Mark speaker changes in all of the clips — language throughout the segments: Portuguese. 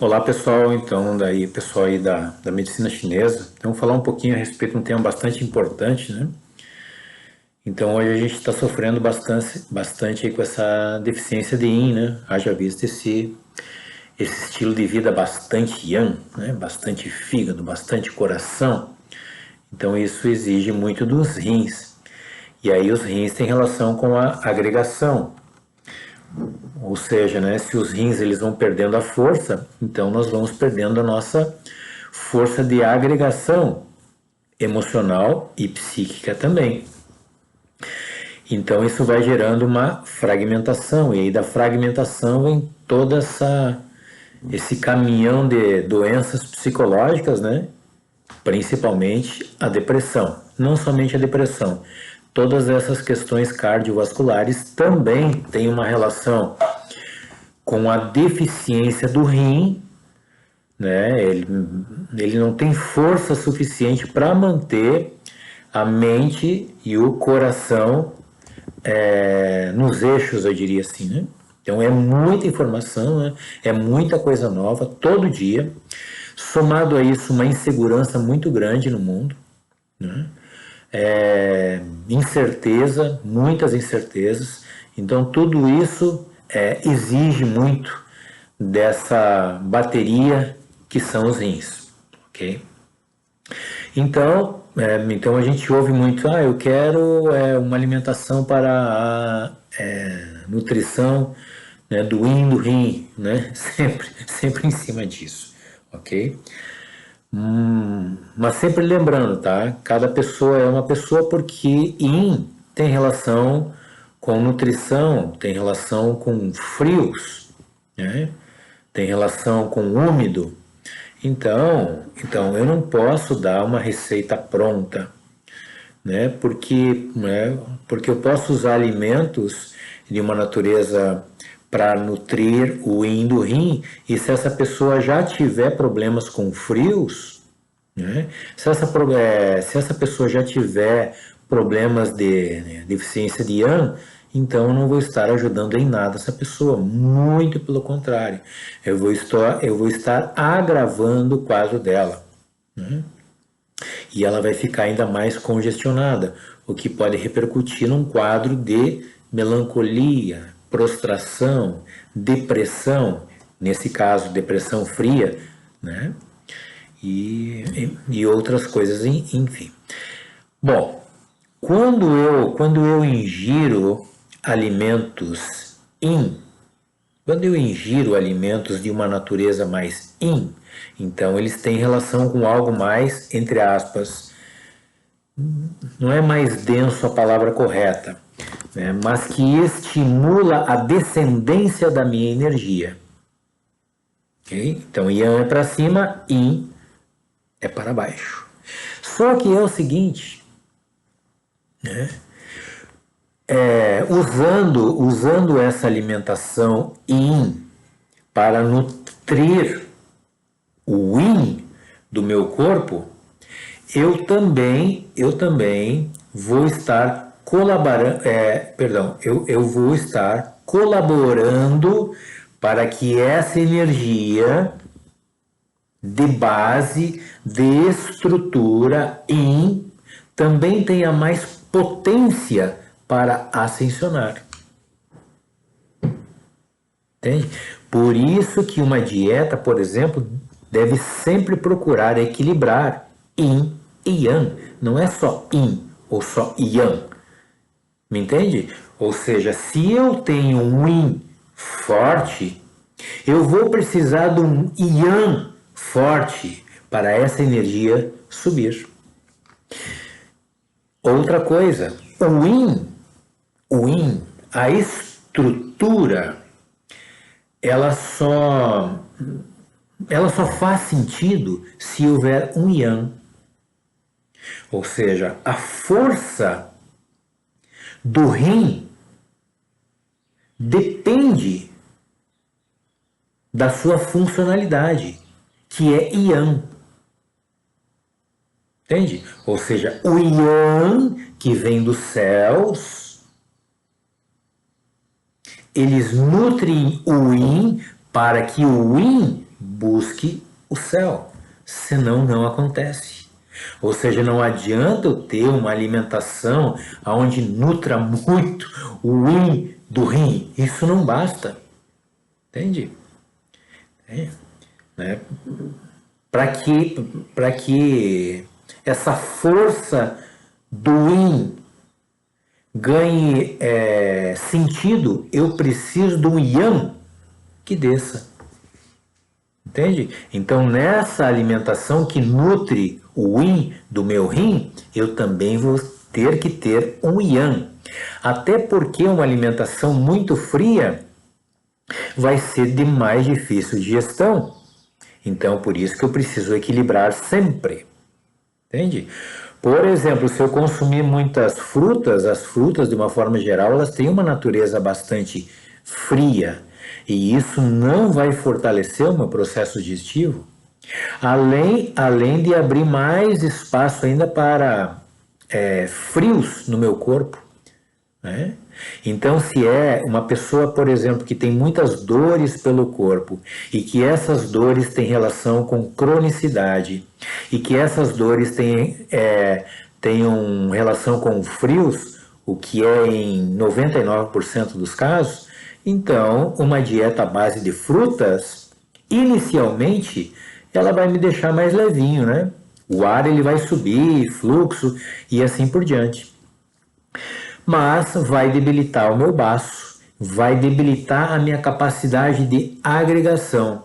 Speaker 1: Olá pessoal, então daí pessoal aí da medicina chinesa, então vamos falar um pouquinho a respeito de um tema bastante importante, né? Então hoje a gente está sofrendo bastante aí com essa deficiência de yin, né? Haja visto esse estilo de vida bastante yang, né? Bastante fígado, bastante coração, então isso exige muito dos rins, e aí os rins têm relação com a agregação, ou seja, né, se os rins eles vão perdendo a força, então nós vamos perdendo a nossa força de agregação emocional e psíquica também. Então isso vai gerando uma fragmentação, e aí da fragmentação vem toda esse caminhão de doenças psicológicas, né? Principalmente a depressão. Não somente a depressão, todas essas questões cardiovasculares também têm uma relação com a deficiência do rim, né? Ele não tem força suficiente para manter a mente e o coração nos eixos, eu diria assim, né? Então é muita informação, né? É muita coisa nova todo dia. Somado a isso, uma insegurança muito grande no mundo, né? Incerteza, muitas incertezas. Então tudo isso exige muito dessa bateria que são os rins, ok? Então a gente ouve muito, eu quero uma alimentação para a nutrição, né, do yin do rim, né? Sempre em cima disso, ok? Mas sempre lembrando, tá? Cada pessoa é uma pessoa porque yin tem relação com nutrição, tem relação com frios, né? Tem relação com úmido. Então eu não posso dar uma receita pronta, né? Porque eu posso usar alimentos de uma natureza para nutrir o yin do rim, e se essa pessoa já tiver problemas com frios, né? Se essa pessoa já tiver problemas de deficiência de yang, então eu não vou estar ajudando em nada essa pessoa, muito pelo contrário, eu vou estar agravando o quadro dela, né? E ela vai ficar ainda mais congestionada, o que pode repercutir num quadro de melancolia, prostração, depressão, nesse caso depressão fria, né? E outras coisas, enfim. Bom, quando eu ingiro alimentos in, quando eu ingiro alimentos de uma natureza mais in, então eles têm relação com algo mais, entre aspas, não é mais denso a palavra correta, né, mas que estimula a descendência da minha energia. Okay? Então, yang é para cima, yin é para baixo. Só que é o seguinte, né? Usando essa alimentação yin para nutrir o yin do meu corpo, eu também vou estar colaborando, eu vou estar colaborando para que essa energia de base, de estrutura yin também tenha mais potência para ascensionar. Entende? Por isso que uma dieta, por exemplo, deve sempre procurar equilibrar yin e yang. Não é só yin ou só yang. Me entende? Ou seja, se eu tenho um yin forte, eu vou precisar de um yang forte para essa energia subir. Outra coisa, o yin, a estrutura, ela só faz sentido se houver um yang. Ou seja, a força do rim depende da sua funcionalidade, que é yang. Entende? Ou seja, o yang que vem dos céus, eles nutrem o yin para que o yin busque o céu, senão não acontece. Ou seja, não adianta eu ter uma alimentação onde nutra muito o yin do rim. Isso não basta. Entende? Né? Para que essa força do yin ganhe sentido, eu preciso de um yang que desça. Entende? Então, nessa alimentação que nutre o yin do meu rim, eu também vou ter que ter um yang. Até porque uma alimentação muito fria vai ser de mais difícil digestão. Então, por isso que eu preciso equilibrar sempre. Entende? Por exemplo, se eu consumir muitas frutas, as frutas, de uma forma geral, elas têm uma natureza bastante fria. E isso não vai fortalecer o meu processo digestivo. Além de abrir mais espaço ainda para frios no meu corpo. Né? Então, se é uma pessoa, por exemplo, que tem muitas dores pelo corpo e que essas dores têm relação com cronicidade e que essas dores tenham relação com frios, o que é em 99% dos casos, então uma dieta à base de frutas, inicialmente, ela vai me deixar mais levinho, né? O ar ele vai subir, fluxo e assim por diante. Mas vai debilitar o meu baço, vai debilitar a minha capacidade de agregação.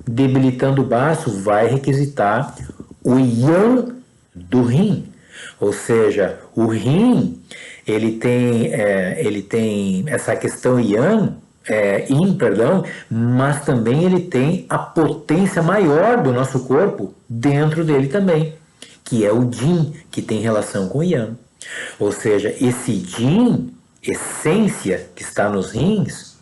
Speaker 1: Debilitando o baço, vai requisitar o yang do rim. Ou seja, o rim, ele tem essa questão yin, perdão, mas também ele tem a potência maior do nosso corpo dentro dele também, que é o yin, que tem relação com o yang. Ou seja, esse yin, essência que está nos rins,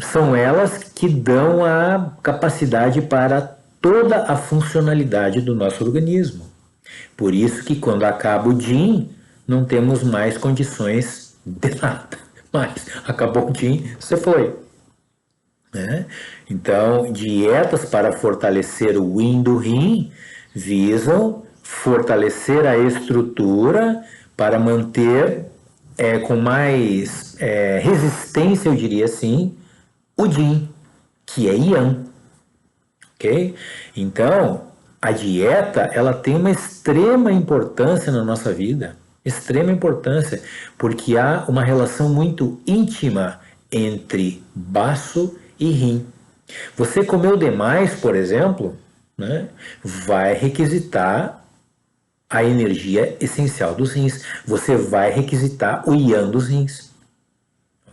Speaker 1: são elas que dão a capacidade para toda a funcionalidade do nosso organismo. Por isso que quando acaba o yin, não temos mais condições de nada. Mas acabou o yin, você foi. Né? Então, dietas para fortalecer o yin do rim visam fortalecer a estrutura para manter com mais resistência, eu diria assim, o yin, que é yang. Ok? Então, a dieta ela tem uma extrema importância na nossa vida, extrema importância, porque há uma relação muito íntima entre baço e rim. Você comeu demais, por exemplo, né, vai requisitar a energia essencial dos rins. Você vai requisitar o yang dos rins.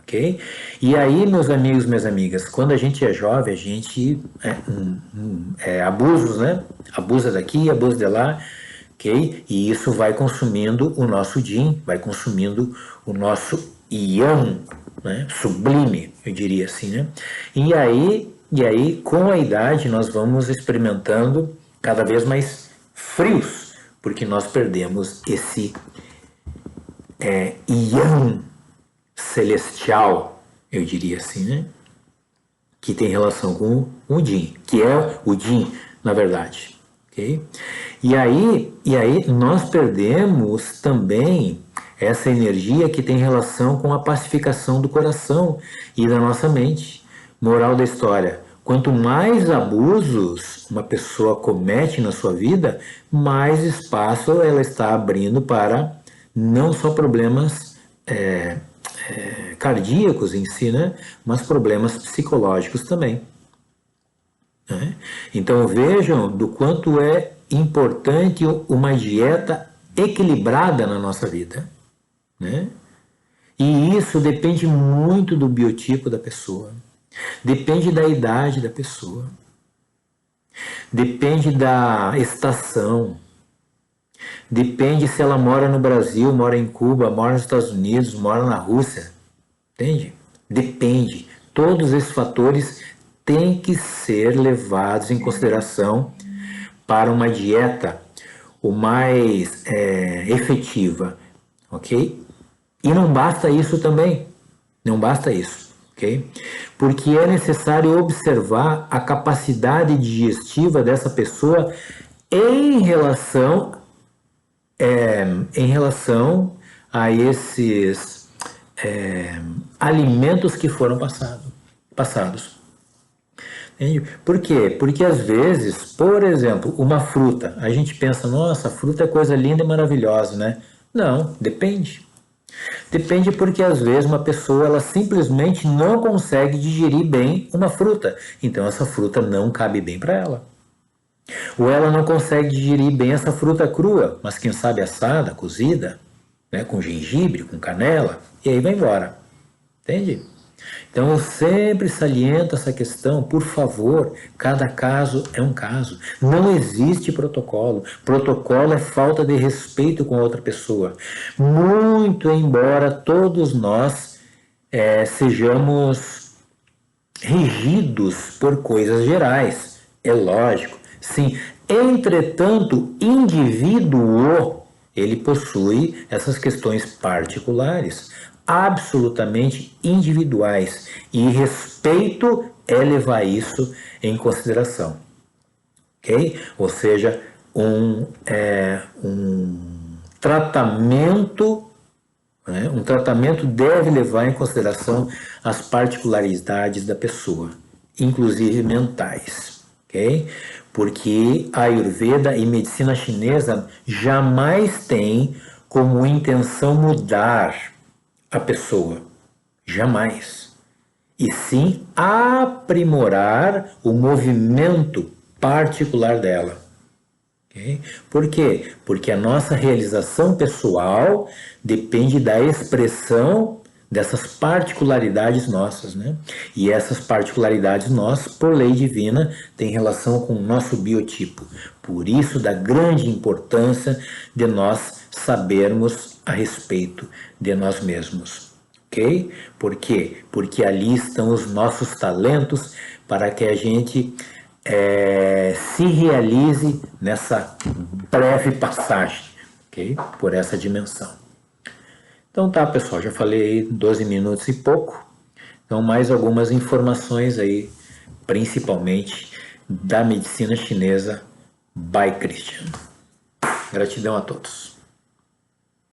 Speaker 1: Ok? E aí, meus amigos, minhas amigas, quando a gente é jovem, a gente abusos, né? Abusa daqui, abusa de lá, ok? E isso vai consumindo o nosso yin, vai consumindo o nosso yang, né? Sublime, eu diria assim, né? E aí, com a idade, nós vamos experimentando cada vez mais frios, porque nós perdemos esse yang celestial, eu diria assim, né? Que tem relação com o yin, que é o yin, na verdade. Okay? E aí nós perdemos também essa energia que tem relação com a pacificação do coração e da nossa mente. Moral da história: quanto mais abusos uma pessoa comete na sua vida, mais espaço ela está abrindo para não só problemas cardíacos em si, né? Mas problemas psicológicos também. Né? Então vejam do quanto é importante uma dieta equilibrada na nossa vida. Né? E isso depende muito do biotipo da pessoa. Depende da idade da pessoa. Depende da estação. Depende se ela mora no Brasil, mora em Cuba, mora nos Estados Unidos, mora na Rússia. Entende? Depende. Todos esses fatores têm que ser levados em consideração para uma dieta o mais efetiva. Ok? E não basta isso também. Não basta isso. ok? Porque é necessário observar a capacidade digestiva dessa pessoa em relação, em relação a esses alimentos que foram passados. Entende? Por quê? Porque às vezes, por exemplo, uma fruta, a gente pensa, nossa, fruta é coisa linda e maravilhosa, né? Não, depende. Depende porque às vezes uma pessoa ela simplesmente não consegue digerir bem uma fruta, então essa fruta não cabe bem para ela. Ou ela não consegue digerir bem essa fruta crua, mas quem sabe assada, cozida, né, com gengibre, com canela, e aí vai embora. Entende? Então eu sempre saliento essa questão, por favor, cada caso é um caso. Não existe protocolo. Protocolo é falta de respeito com a outra pessoa. Muito embora todos nós sejamos regidos por coisas gerais, é lógico, sim. Entretanto, indivíduo, ele possui essas questões particulares, absolutamente individuais, e respeito é levar isso em consideração, ok? Ou seja, um tratamento, né? Um tratamento deve levar em consideração as particularidades da pessoa, inclusive mentais, ok? Porque a Ayurveda e medicina chinesa jamais tem como intenção mudar a pessoa, jamais. E sim aprimorar o movimento particular dela. Okay? Por quê? Porque a nossa realização pessoal depende da expressão dessas particularidades nossas, né? E essas particularidades nossas, por lei divina, têm relação com o nosso biotipo. Por isso, da grande importância de nós sabermos a respeito de nós mesmos. Ok? Por quê? Porque ali estão os nossos talentos para que a gente se realize nessa breve passagem, ok? Por essa dimensão. Então tá, pessoal, já falei aí 12 minutos e pouco. Então mais algumas informações aí, principalmente da medicina chinesa by Christian. Gratidão a todos.